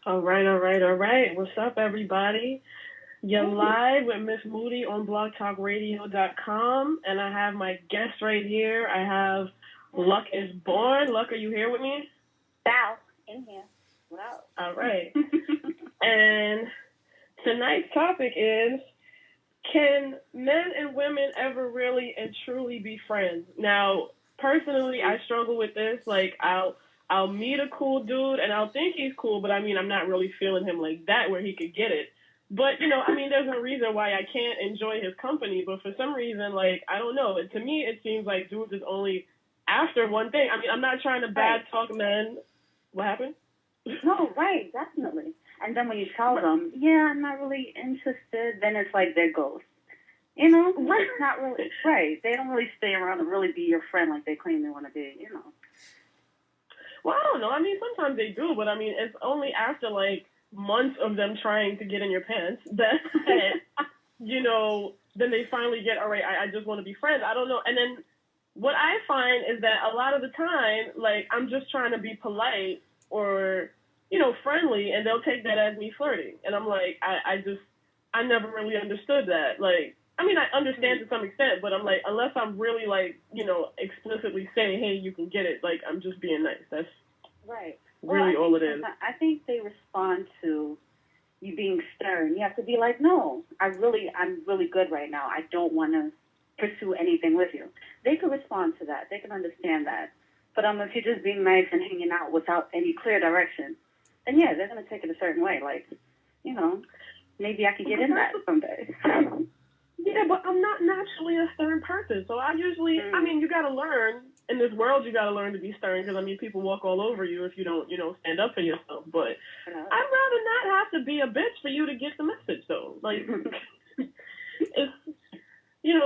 All right, all right, all right. What's up, everybody? You're Hey. live with Mizz Moodie on blogtalkradio.com, and I have my guest right here. I have Luck Izborne. Luck, are you here with me? Bow in here. Wow. All right. And tonight's topic is, can men and women ever really and truly be friends? Now, personally, I struggle with this. Like, I'll meet a cool dude and I'll think he's cool, but I mean, I'm not really feeling him like that where he could get it. But, I mean, there's a reason why I can't enjoy his company, but for some reason, like, I don't know. To me, it seems like dudes is only after one thing. I mean, I'm not trying to bad talk men. What happened? No, right, definitely. And then when you tell them, yeah, I'm not really interested, then it's like they're ghosts. You know? Right. It's not really, right. They don't really stay around and really be your friend like they claim they want to be, you know. Well, I don't know. I mean, sometimes they do, but I mean, it's only after like months of them trying to get in your pants that, then they finally get, all right, I just want to be friends. I don't know. And then what I find is that a lot of the time, like, I'm just trying to be polite or, friendly, and they'll take that as me flirting. And I'm like, I never really understood that. Like, I mean, I understand to some extent, but I'm like, unless I'm really like, explicitly saying, hey, you can get it, like, I'm just being nice. That's right. really all it is. I think they respond to you being stern. You have to be like, no, I'm really good right now. I don't want to pursue anything with you. They can respond to that. They can understand that. But if you're just being nice and hanging out without any clear direction, then yeah, they're going to take it a certain way. Like, maybe I could get in that someday. Yeah, but I'm not naturally a stern person. So I usually, I mean, you got to learn. In this world, you got to learn to be stern because, I mean, people walk all over you if you don't, stand up for yourself. But I'd rather not have to be a bitch for you to get the message, though. Like, it's,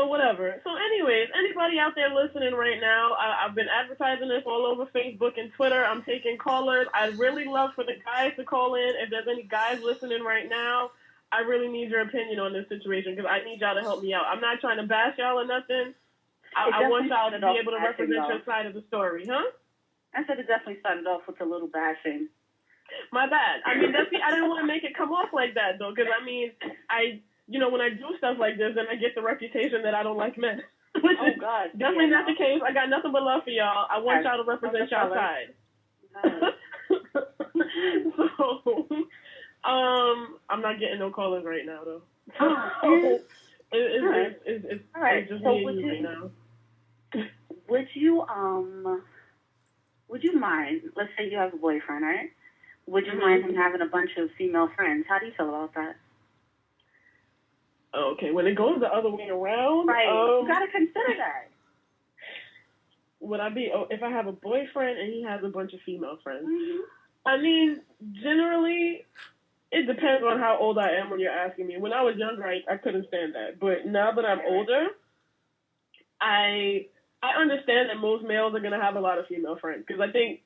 whatever. So anyways, anybody out there listening right now, I've been advertising this all over Facebook and Twitter. I'm taking callers. I'd really love for the guys to call in. If there's any guys listening right now, I really need your opinion on this situation because I need y'all to help me out. I'm not trying to bash y'all or nothing. I want y'all to be able to represent your side of the story, huh? I said it definitely started off with a little bashing. My bad. I mean, I didn't want to make it come off like that, though, because, I mean, when I do stuff like this, then I get the reputation that I don't like men. Which is definitely not the case. I got nothing but love for y'all. I want y'all to represent y'all side. So, I'm not getting no callers right now, though. It's just me and you right now. Would you mind, let's say you have a boyfriend, right? Would you mind him having a bunch of female friends? How do you feel about that? Okay, when it goes the other way around, right? You gotta consider that. Would I be if I have a boyfriend and he has a bunch of female friends? Mm-hmm. I mean, generally, it depends on how old I am when you're asking me. When I was younger, I couldn't stand that, but now that I'm older, I understand that most males are gonna have a lot of female friends because I think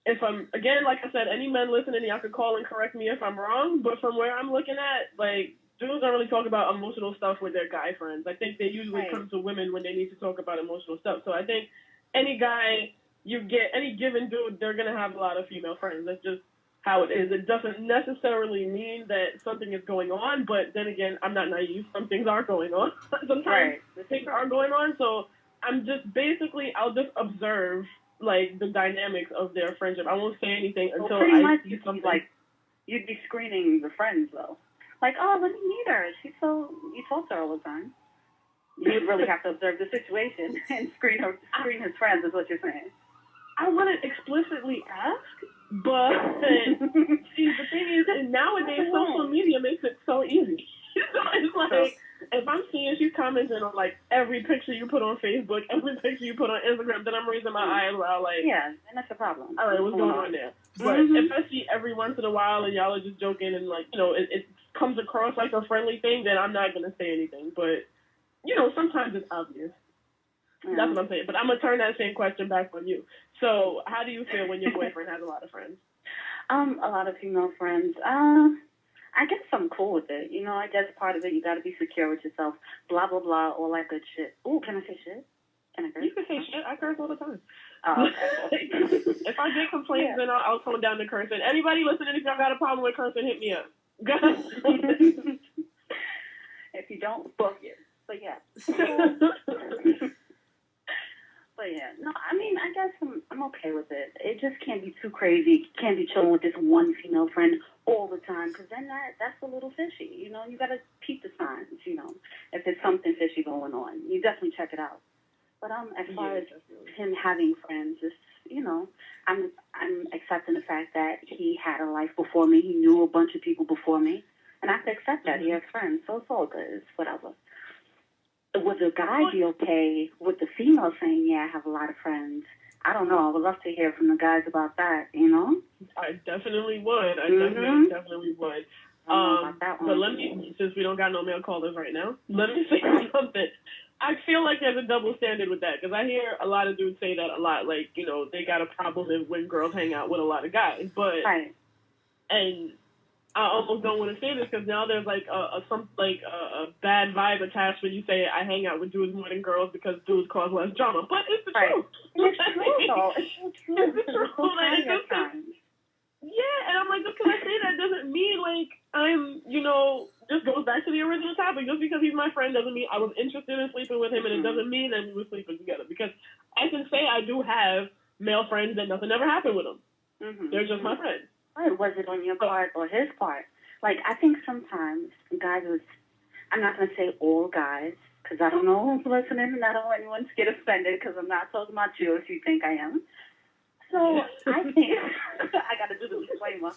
if I'm, again, like I said, any men listening, y'all could call and correct me if I'm wrong, but from where I'm looking at, like, dudes don't really talk about emotional stuff with their guy friends. I think they usually come to women when they need to talk about emotional stuff. So I think any guy you get, any given dude, they're going to have a lot of female friends. That's just how it is. It doesn't necessarily mean that something is going on, but then again, I'm not naive. Some things are going on. Sometimes things are going on. So I'm just basically, I'll just observe like the dynamics of their friendship. I won't say anything until I see something. Like, you'd be screening the friends though. Like, oh, let me meet her. You talk to her all the time. You'd really have to observe the situation and screen his friends is what you're saying. I wouldn't explicitly ask, but see, the thing is, nowadays social media makes it so easy. So it's like, if I'm seeing she's commenting on like every picture you put on Facebook, every picture you put on Instagram, then I'm raising my eyebrow like, yeah, and that's a problem. All right, what's going on there? But if I see every once in a while and y'all are just joking and like, it comes across like a friendly thing, then I'm not gonna say anything. But sometimes it's obvious. Yeah. That's what I'm saying. But I'm gonna turn that same question back on you. So, how do you feel when your boyfriend has a lot of friends? A lot of female friends. I guess I'm cool with it. I guess part of it, you got to be secure with yourself. Blah, blah, blah, all that good shit. Ooh, can I say shit? Can I curse? You can say shit. I curse all the time. Oh, okay. If I get complaints, then I'll tone down the cursing. Anybody listening, if y'all got a problem with cursing, hit me up. If you don't, fuck you. But yeah. But yeah, no, I mean, I guess I'm okay with it. It just can't be too crazy. Can't be chilling with this one female friend all the time, because then that's a little fishy. You know, you got to keep the signs. You know, if there's something fishy going on, you definitely check it out. But as far as him having friends, it's, you know, I'm accepting the fact that he had a life before me. He knew a bunch of people before me, and I have to accept that he has friends. So it's all good. It's whatever. Would the guy be okay with the female saying, yeah, I have a lot of friends? I don't know. I would love to hear from the guys about that, you know? I definitely would. I definitely would. But let me, since we don't got no male callers right now, let me say something. I feel like there's a double standard with that, because I hear a lot of dudes say that a lot. Like, you know, they got a problem when girls hang out with a lot of guys. But, right. And I almost don't want to say this, because now there's like a bad vibe attached when you say I hang out with dudes more than girls because dudes cause less drama. But it's the truth. It's true, though. It's so true. It's the truth. Yeah, and I'm like, just because I say that doesn't mean, like, I'm, you know, just goes back to the original topic. Just because he's my friend doesn't mean I was interested in sleeping with him, and it doesn't mean that we were sleeping together. Because I can say I do have male friends that nothing ever happened with them. They're just my friends. Right, was it on your part or his part? Like, I think sometimes guys I'm not going to say all guys, because I don't know who's listening, and I don't want anyone to get offended, because I'm not talking about you if you think I am. So I think I got to do the disclaimer.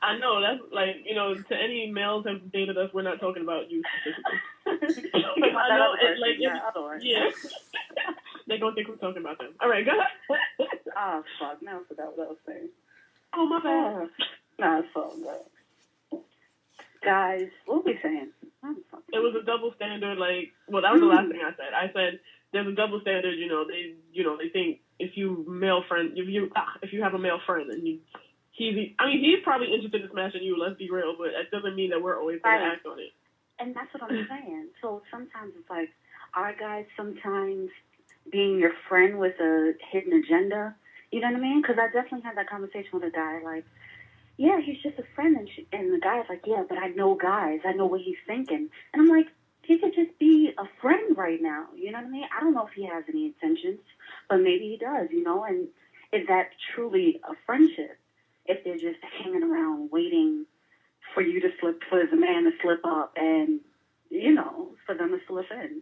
I know, that's like, you know, to any males who have dated us, we're not talking about you specifically. I know, yeah. They're going to think we're talking about them. All right, go ahead. Oh, fuck. Now I forgot what I was saying. Oh, my bad. No, it's all good. Guys, what were we saying? It was a double standard, like, well, that was the last thing I said. I said there's a double standard, they think if you have a male friend and he's probably interested in smashing you, let's be real, but that doesn't mean that we're always going to act on it. And that's what I'm saying. So sometimes it's like, are guys sometimes being your friend with a hidden agenda? You know what I mean? Because I definitely had that conversation with a guy, like, yeah, he's just a friend. And the guy's like, yeah, but I know guys. I know what he's thinking. And I'm like, he could just be a friend right now. You know what I mean? I don't know if he has any intentions, but maybe he does, you know? And is that truly a friendship if they're just hanging around waiting for you to slip, for the man to slip up and, you know, for them to slip in?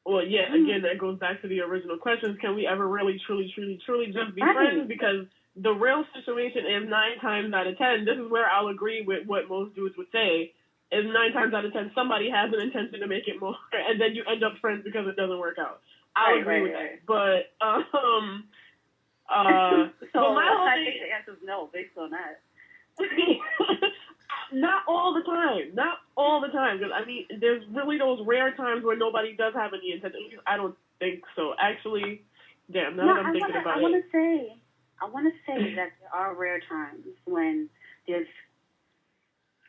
Well, yeah, again, that goes back to the original questions. Can we ever really, truly, truly, truly just be friends? Because the real situation is 9 times out of 10, this is where I'll agree with what most dudes would say, is 9 times out of 10, somebody has an intention to make it more, and then you end up friends because it doesn't work out. I'll agree with that. But, so my whole I think the answer is no, based on that. Not all the time. Not all the time. Because, I mean, there's really those rare times where nobody does have any intention. I don't think so. Actually, damn, now that I'm thinking about it. I want to say that there are rare times when there's,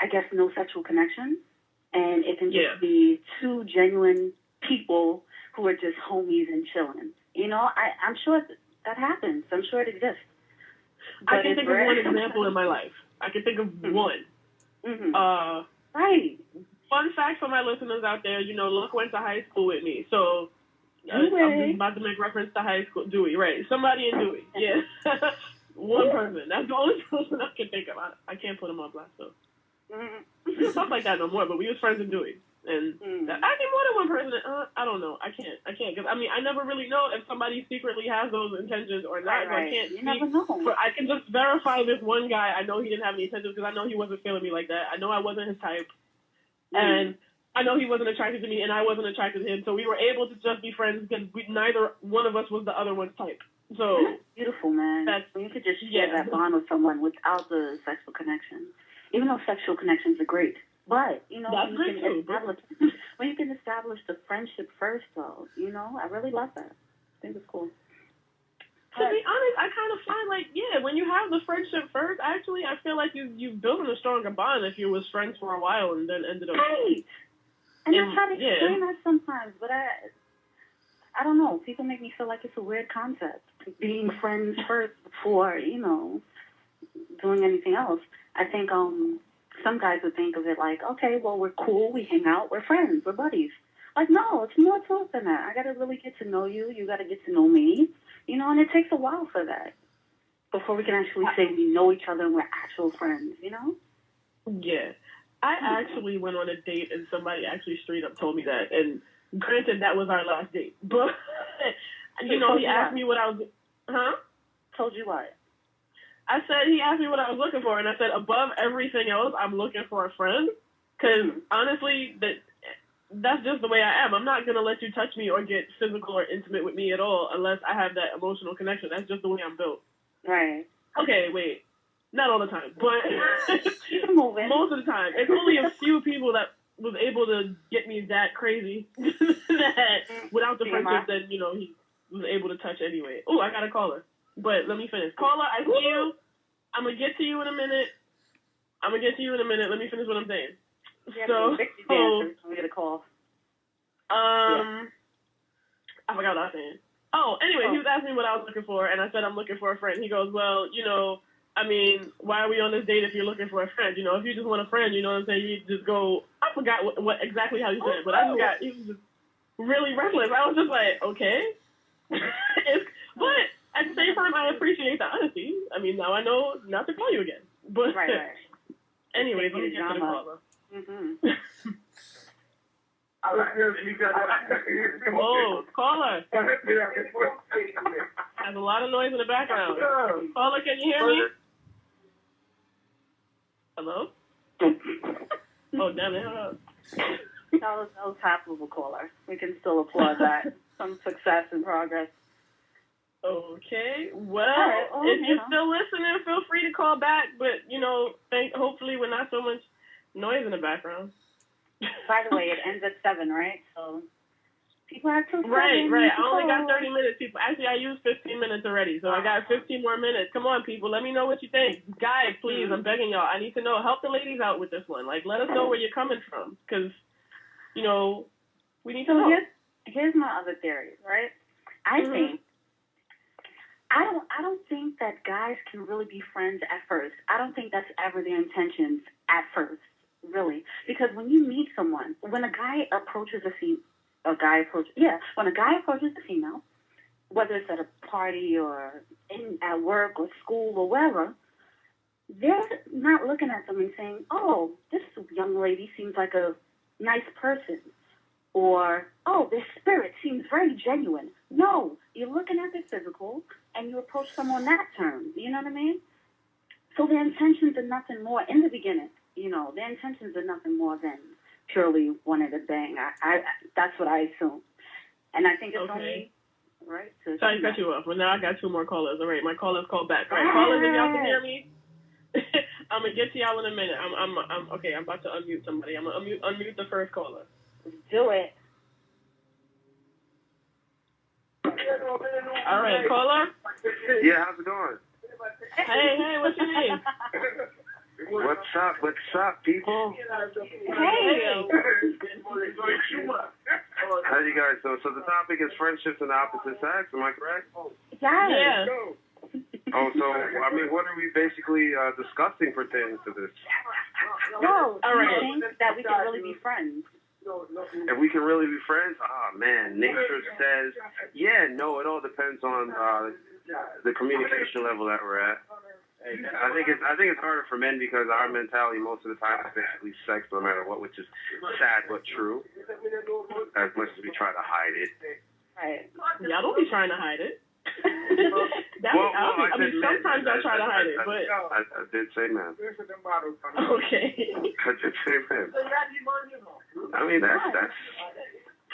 I guess, no sexual connection. And it can just be two genuine people who are just homies and chilling. You know, I'm sure that happens. I'm sure it exists. I can think of one example in my life. I can think of one. Right. Fun fact for my listeners out there, you know, Luck went to high school with me, so I'm just about to make reference to high school. Dewey, right. Somebody in Dewey, yeah. One person. That's the only person I can think of. I can't put him on blast, though. Stuff like that no more, but we was friends in Dewey. And I think more than one person, I don't know. I can't. Because, I mean, I never really know if somebody secretly has those intentions or not. Right. I can't You never know. But I can just verify this one guy. I know he didn't have any intentions because I know he wasn't feeling me like that. I know I wasn't his type. And I know he wasn't attracted to me, and I wasn't attracted to him. So we were able to just be friends because neither one of us was the other one's type. So that's beautiful, man. You could just share that bond with someone without the sexual connection. Even though sexual connections are great. But, you know, when you can establish the friendship first, though, you know, I really love that. I think it's cool. To be honest, I kind of find, like, when you have the friendship first, actually, I feel like you've built a stronger bond if you was friends for a while and then ended up... Right. And I try to explain that sometimes, but I don't know. People make me feel like it's a weird concept. Being friends first before, doing anything else. I think some guys would think of it like, okay, well, we're cool, we hang out, we're friends, we're buddies. Like, no, it's more to it than that. I got to really get to know you. You got to get to know me. And it takes a while for that before we can actually say we know each other and we're actual friends, Yeah. I actually went on a date and somebody actually straight up told me that. And granted, that was our last date. But, he asked me what I was... Huh? Told you what? I said, he asked me what I was looking for, and I said, above everything else, I'm looking for a friend. Because, honestly, that's just the way I am. I'm not going to let you touch me or get physical or intimate with me at all unless I have that emotional connection. That's just the way I'm built. Right. Okay, wait. Not all the time, but most of the time. It's only a few people that was able to get me that crazy that without the friendship that, he was able to touch anyway. Oh, I got a caller. But let me finish. Caller, I see you. I'm going to get to you in a minute. Let me finish what I'm saying. Yeah, so, we get a call. I forgot what I was saying. Anyway, he was asking me what I was looking for, and I said I'm looking for a friend. He goes, well, why are we on this date if you're looking for a friend? If you just want a friend, you know what I'm saying, you just go, I forgot what exactly how he said it, but he was just really reckless. I was just like, okay. But at the same time, I appreciate the honesty. Now I know not to call you again. But right. Anyways, let me get to the caller. Oh, caller. There's a lot of noise in the background. Caller, can you hear me? Hello? Oh, damn it. That was half of a caller. We can still applaud that. Some success and progress. Okay. Well, if you're still listening, feel free to call back. But, hopefully with not so much noise in the background. By the way, it ends at 7, right? So people have to... Right. I only got 30 minutes, people. Actually, I used 15 minutes already, so I got 15 more minutes. Come on, people. Let me know what you think. Guys, please, I'm begging y'all. I need to know. Help the ladies out with this one. Like, let us know where you're coming from. Because, we need to know. Here's my other theory, right? I don't think that guys can really be friends at first. I don't think that's ever their intentions at first, really. Because when you meet someone, when a guy approaches a female, whether it's at a party or at work or school or wherever, they're not looking at them and saying, oh, this young lady seems like a nice person. Or, oh, their spirit seems very genuine. No, you're looking at their physical, and you approach them on that term. You know what I mean? So their intentions are nothing more in the beginning. Their intentions are nothing more than purely wanting to bang. That's what I assume. And I think it's only right. Sorry to cut you off. Well, now I got 2 more callers. All right, my callers called back. All right, callers, if y'all can hear me, I'm gonna get to y'all in a minute. I'm okay. I'm about to unmute somebody. I'm gonna unmute the first caller. Do it. All right, caller. Yeah, how's it going? Hey, what's your name? What's up, people? Hey. How you guys doing? So the topic is friendships and opposite sex, am I correct? Yeah. What are we basically discussing pertaining to this? No, I think that we can really be friends. If we can really be friends, man, nature says, it all depends on the communication level that we're at. I think it's harder for men because our mentality most of the time is basically sex no matter what, which is sad but true. As much as we try to hide it. Right. Y'all don't be trying to hide it. Sometimes I try to hide it, but I did say man. Okay. I did say man. That's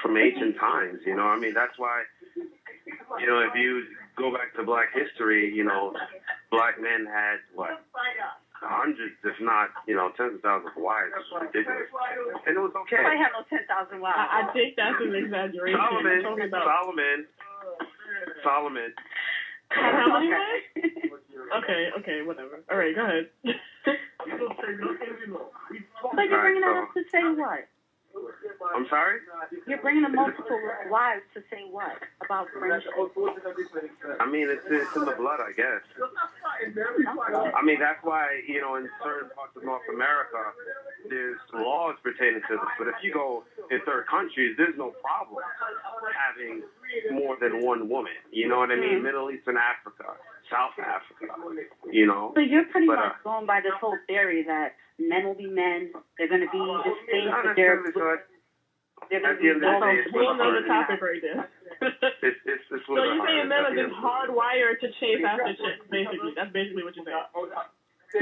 from ancient times, that's why, if you go back to Black history, Black men had, hundreds, if not, tens of thousands of wives. It was ridiculous. And it was okay. I have no 10,000 wives. I think that's an exaggeration. Solomon. How many wives? Okay, whatever. All right, go ahead. But you're bringing that up to say what? I'm sorry? You're bringing in multiple wives to say what about friendship? I mean, it's in the blood, I guess. I mean, that's why, you know, in certain parts of North America, there's laws pertaining to this. But if you go in third countries, there's no problem having more than one woman. You know what I mean? Middle Eastern Africa, South Africa, you know. So you're pretty much going by this whole theory that men will be men, they're going to be the same, but they're going to be another topic right there. So you're saying men are just hardwired to chase after chicks, basically. That's basically what you're saying.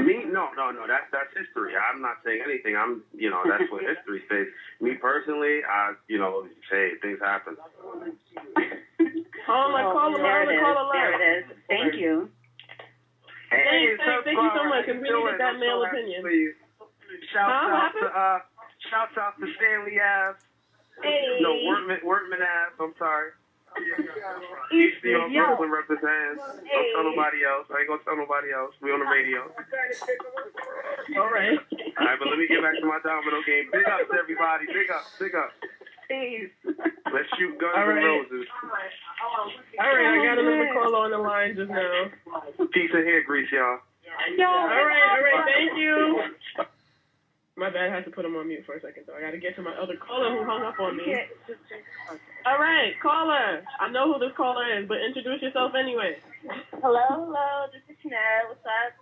Me? No. That's history. I'm not saying anything. You know, that's what history says. Me personally, you know, hey, things happen. There it is. Thank you. Hey, thank you so much, because we needed that male opinion. Shouts out to Stanley Ave. Hey. No, Workman Ave. I'm sorry. EC on Brooklyn represents. Don't tell nobody else. I ain't gonna tell nobody else. We on the radio. All right. All right, but let me get back to my domino game. Big ups, everybody. Big ups. Please. Let's shoot guns and roses. All right, I got another caller on the line just now. Peace and hair grease, y'all. All right, thank you. My bad, I had to put him on mute for a second, though. I got to get to my other caller who hung up on me. All right, caller. I know who this caller is, but introduce yourself anyway. Hello, this is Chanel. What's up?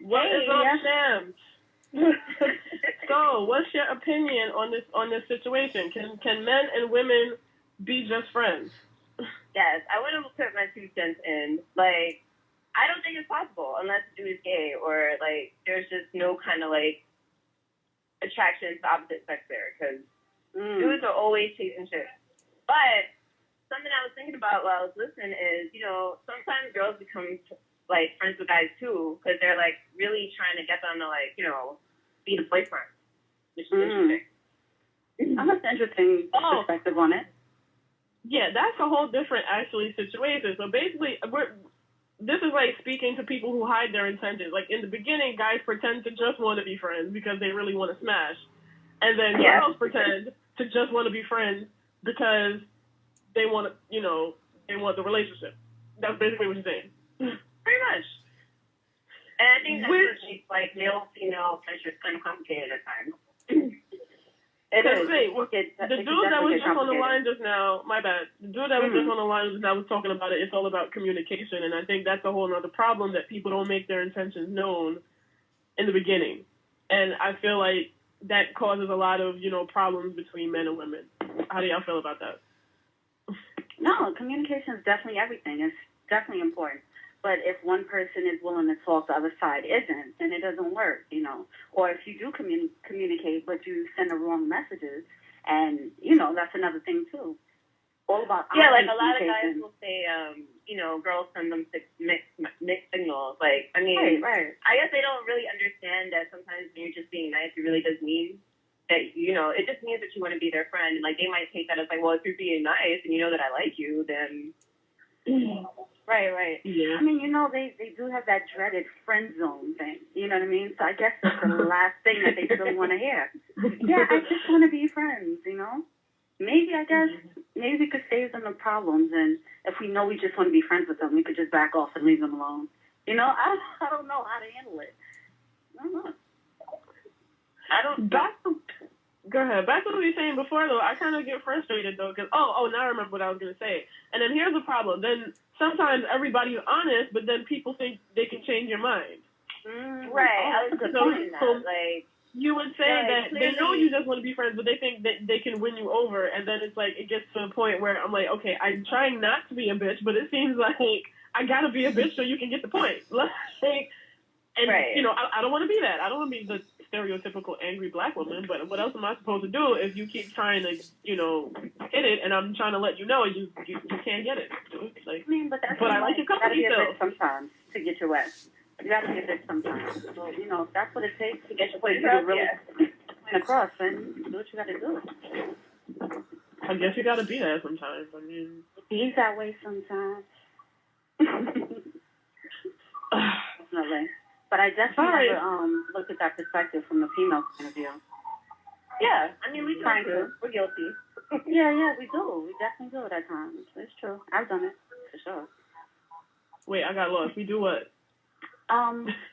What is up, Sam? So, what's your opinion on this situation? Can men and women be just friends? Yes, I want to put my 2 cents in. Like, I don't think it's possible unless the dude is gay or, like, there's just no kind of, like, attraction to opposite sex there, because dudes are always chasing chicks. But something I was thinking about while I was listening is, you know, sometimes girls become, like, friends with guys, too, because they're, like, really trying to get them to, like, you know, be the boyfriend, which is interesting. That's an interesting perspective on it. Yeah, that's a whole different, actually, situation. So basically, this is like speaking to people who hide their intentions. Like, in the beginning, guys pretend to just want to be friends because they really want to smash. And then girls pretend to just want to be friends because they want to, you know, they want the relationship. That's basically what you're saying. Pretty much. And I think that's what makes, like, male-female friendships kind of complicated at times. The dude that was just on the line just now, my bad. The dude that was just on the line just now was talking about it. It's all about communication, and I think that's a whole other problem, that people don't make their intentions known in the beginning. And I feel like that causes a lot of, you know, problems between men and women. How do y'all feel about that? No, communication is definitely everything. It's definitely important. But if one person is willing to talk, the other side isn't, then it doesn't work, you know. Or if you do communicate, but you send the wrong messages, and, you know, that's another thing, too. All about like a lot of guys will say, you know, girls send them mixed signals. Like, I mean, I guess they don't really understand that sometimes when you're just being nice, it really does mean that, you know, it just means that you want to be their friend. And, like, they might take that as, like, well, if you're being nice and you know that I like you, then... Right. Yeah. I mean, you know, they do have that dreaded friend zone thing. You know what I mean? So I guess that's the last thing that they really want to hear. Yeah, I just want to be friends, you know? Maybe we could save them the problems, and if we know we just want to be friends with them, we could just back off and leave them alone. You know, I don't know how to handle it. I don't know. Go ahead. Back to what we were saying before, though, I kind of get frustrated, though, because, now I remember what I was going to say. And then here's the problem. Then sometimes everybody's honest, but then people think they can change your mind. Right. I was supporting that. Like, you would say that they know you just want to be friends, but they think that they can win you over, and then it's like, it gets to a point where I'm like, okay, I'm trying not to be a bitch, but it seems like I got to be a bitch so you can get the point. You know, I don't want to be that. I don't want to be the stereotypical angry black woman, but what else am I supposed to do if you keep trying to, you know, hit it, and I'm trying to let you know you can't get it. Like, but I like your company still. You gotta be a bitch still. sometimes to get your way. You gotta be a bitch sometimes. So, you know, if that's what it takes to get your point really across, then do what you gotta do. I guess you gotta be there sometimes. I mean, he's that way sometimes. Definitely. But I definitely never looked at that perspective from the female point of view. Yeah, I mean, we do Trying too. to. We're guilty. Yeah, we do. We definitely do it at times. It's true. I've done it for sure. Wait, I got lost. We do what?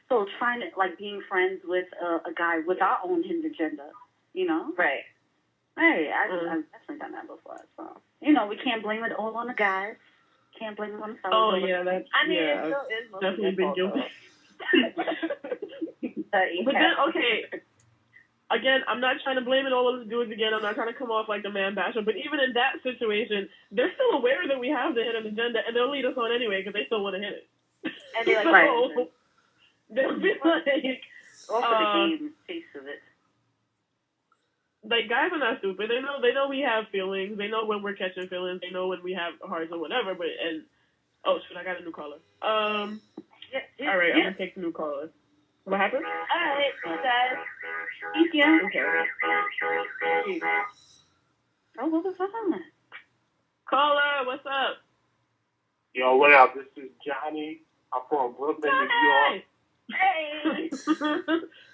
So trying to, like, being friends with a guy with our own hidden agenda, you know? Right. Hey, I've definitely done that before. So, you know, we can't blame it all on the guys. Can't blame it on the fellas. Oh, yeah, that's, I mean, yeah, it still is mostly definitely been guilty. But then, okay, again, I'm not trying to blame it all on the dudes again. I'm not trying to come off like the man basher. But even in that situation, they're still aware that we have the hidden agenda, and they'll lead us on anyway because they still want to hit it. And they like, so, they'll be like, also the game piece of it. Like, guys are not stupid. They know we have feelings. They know when we're catching feelings. They know when we have hearts or whatever. But oh shoot, I got a new caller. All right, I'm gonna take the new caller. What happened? all right, guys. Thank you. Okay. Oh, what was that? Caller, what's up? Yo, what up? This is Johnny. I'm from Brooklyn, New York. Hey.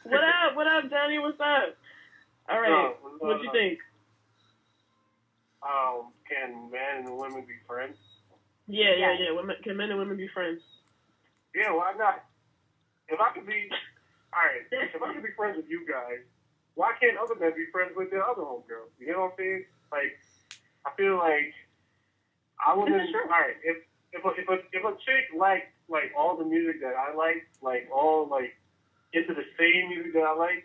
What up, Johnny? What's up? All right, what you think? Can men and women be friends? Yeah. Can men and women be friends? Yeah, why not? If I could be friends with you guys, why can't other men be friends with their other homegirls? You know what I'm saying? Like, I feel like I wouldn't. All right, if a chick likes like all the music that I like all like into the same music that I like,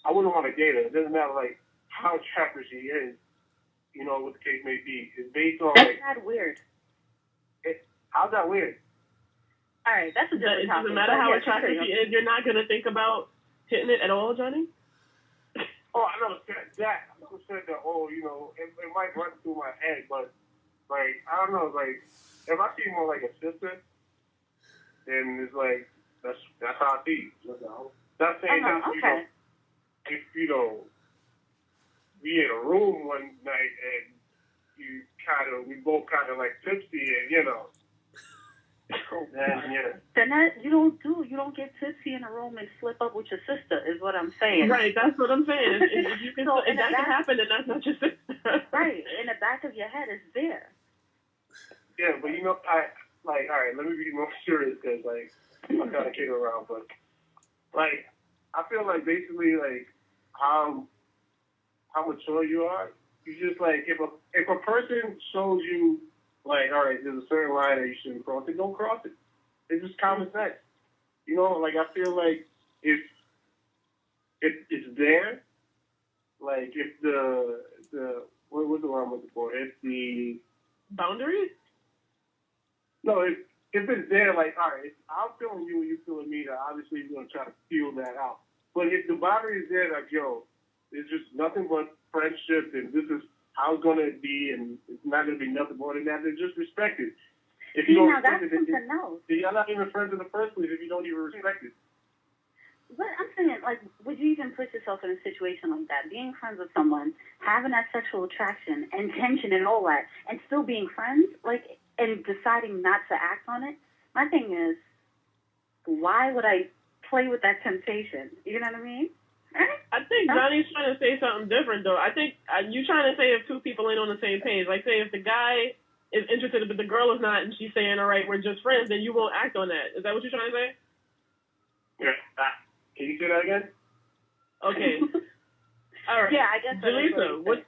I wouldn't want to date her. It doesn't matter like how attractive she is, you know, what the case may be. It's based on That's like. not weird. How's that weird? All right, that's a different topic. It doesn't matter how attractive she is. You're not gonna think about hitting it at all, Johnny. Oh, I never said that. I never said that. Oh, you know, it might run through my head, but like I don't know, like if I see more like a sister, then it's like that's how I see. Not saying that okay. if you know we in a room one night and we both kind of like tipsy and you know. Then you don't get tipsy in a room and slip up with your sister is what I'm saying. Right, that's what I'm saying. If you can, so if that can happen, then that's not your sister. Right, in the back of your head, it's there. Yeah, but you know, all right, let me be more serious because like I'm kind of kidding around, but like I feel like basically like how mature you are. You just like if a person shows you. Like, all right, there's a certain line that you shouldn't cross it. Don't cross it. It's just common sense. You know, like I feel like if it's there, like if the what was the word I'm looking for? If the boundaries? No, if it's there, like all right, if I'm feeling you and you feeling me, that obviously you're gonna try to feel that out. But if the boundary is there, like yo, it's just nothing but friendship, and this is how it's going to be, and it's not going to be nothing more than that. Then just respect it. If you don't respect it, then you're not even friends in the first place if you don't even respect it. But I'm saying, like, would you even put yourself in a situation like that? Being friends with someone, having that sexual attraction and tension and all that, and still being friends, like, and deciding not to act on it? My thing is, why would I play with that temptation? You know what I mean? I think Johnny's trying to say something different, though. I think you're trying to say if two people ain't on the same page. Like, say if the guy is interested, but the girl is not, and she's saying, all right, we're just friends, then you won't act on that. Is that what you're trying to say? Yeah. Can you say that again? Okay. All right. Yeah, I guess that's Jaleesa, what?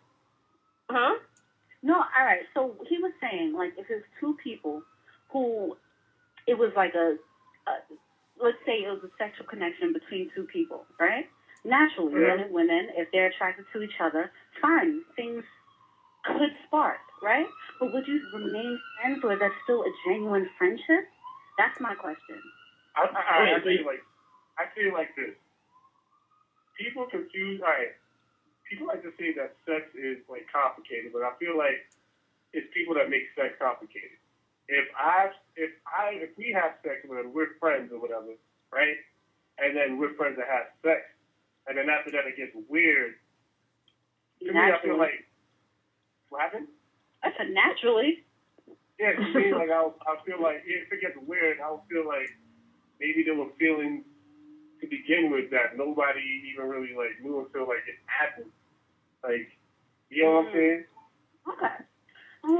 Huh? No, all right. So he was saying, like, if it's two people who it was like let's say it was a sexual connection between two people, right? Naturally, men and women, if they're attracted to each other, fine, things could spark, right? But would you remain friends, or that's still a genuine friendship? That's my question. I feel like this. People confuse. All right, people like to say that sex is like complicated, but I feel like it's people that make sex complicated. If we have sex and we're friends or whatever, right? And then we're friends that have sex. And then after that, it gets weird. To me, I feel like, what happened? I said naturally. Yeah, to me, like, I feel like if it gets weird, I would feel like maybe there were feelings to begin with that nobody even really, like, knew until, like, it happened. Like, you know what I'm saying? Okay.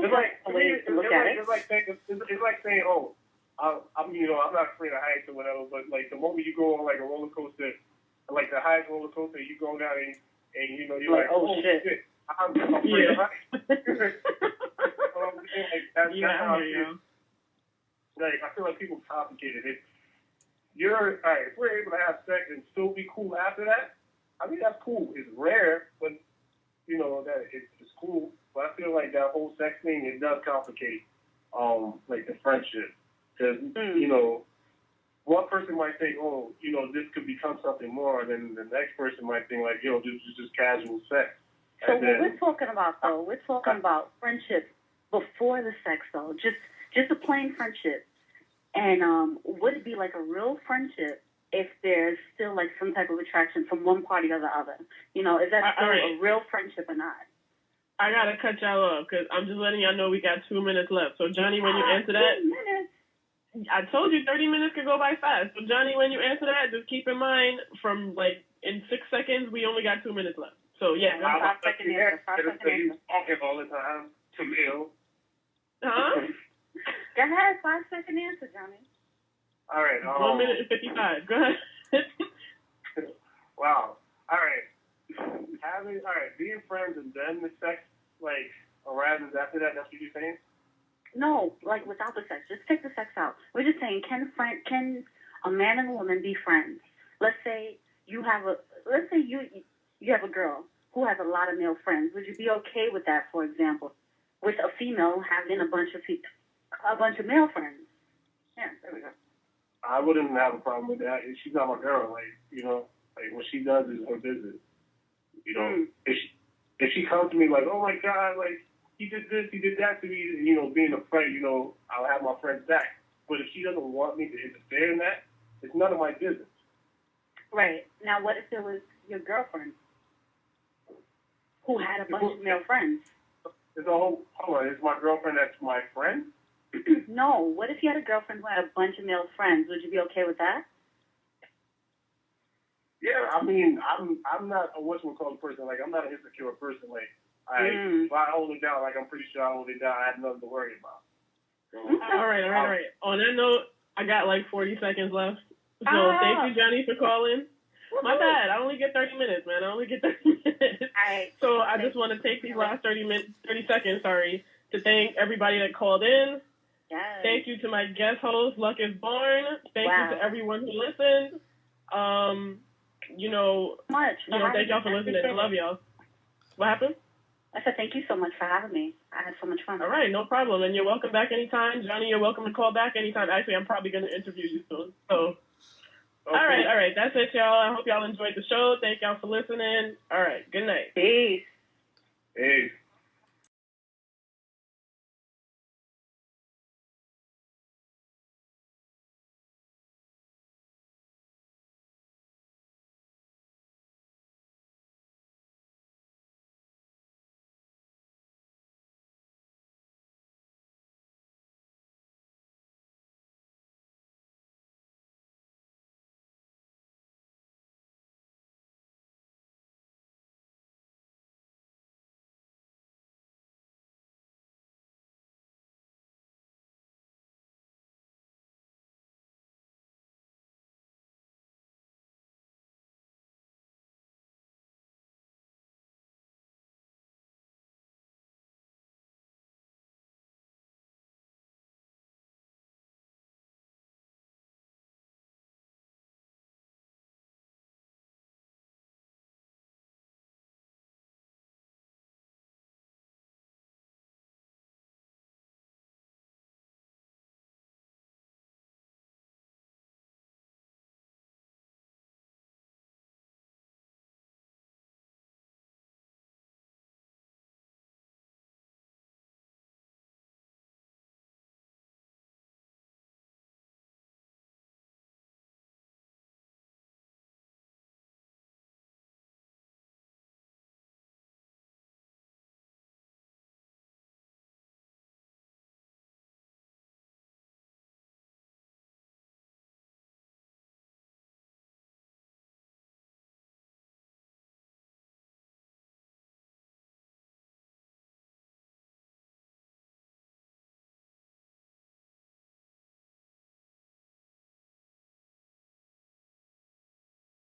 It's like, a way to look at it. It's like saying, oh, I'm not afraid of heights or whatever, but like the moment you go on like a roller coaster, like the highest roller coaster, you go down and you're like, oh shit. I'm afraid of heights. That's how I feel. Like, I feel like people complicate it. If we're able to have sex and still be cool after that, I mean, that's cool. It's rare, but, that it's cool. But I feel like that whole sex thing, it does complicate, like, the friendship. Because, one person might think, oh, this could become something more, and then the next person might think, like, this is just casual sex. So what we're talking about, though, we're talking about friendship before the sex, though. Just a plain friendship. And would it be like a real friendship if there's still like some type of attraction from one party or the other? Is that still a real friendship or not? I gotta cut y'all off because I'm just letting y'all know we got 2 minutes left. So Johnny, when you answer that, 2 minutes. I told you 30 minutes could go by fast. So Johnny, when you answer that, just keep in mind from like in 6 seconds we only got 2 minutes left. So yeah, 5 second answer. 5 second answer. Talking all the time to Bill. Huh? Go ahead, 5 second answer, Johnny. All right. 1 minute and 55. Go ahead. Wow. All right. Being friends and then the sex, like, arises after that. That's what you're saying? No, like without the sex. Just take the sex out. We're just saying, can a man and a woman be friends? Let's say you have a girl who has a lot of male friends. Would you be okay with that, for example, with a female having a bunch of male friends? Yeah, there we go. I wouldn't have a problem with that. If she's not my girl, like what she does is her business. If she comes to me like, oh my God, like he did this, he did that to me, being a friend, I'll have my friends back. But if she doesn't want me to interfere in that, it's none of my business. Right. Now, what if it was your girlfriend who had a bunch of male friends? It's my girlfriend that's my friend? No. What if you had a girlfriend who had a bunch of male friends? Would you be okay with that? Yeah, I mean, I'm not a whatchamacallit person. Like, I'm not an insecure person. Like, if I hold it down, like, I'm pretty sure I hold it down. I have nothing to worry about. So, All right. On that note, I got like 40 seconds left. So thank you, Johnny, for calling. My bad. I only get 30 minutes, man. I only get 30 minutes. So I just want to take these last 30 seconds, to thank everybody that called in. Yes. Thank you to my guest host, Luck Izborne. Thank you to everyone who listened. Thank y'all for listening. I love y'all. What happened? I said thank you so much for having me. I had so much fun. All right, no problem. And you're welcome back anytime. Johnny, you're welcome to call back anytime. Actually, I'm probably going to interview you soon. So, okay. All right. That's it, y'all. I hope y'all enjoyed the show. Thank y'all for listening. All right, good night. Peace. Peace.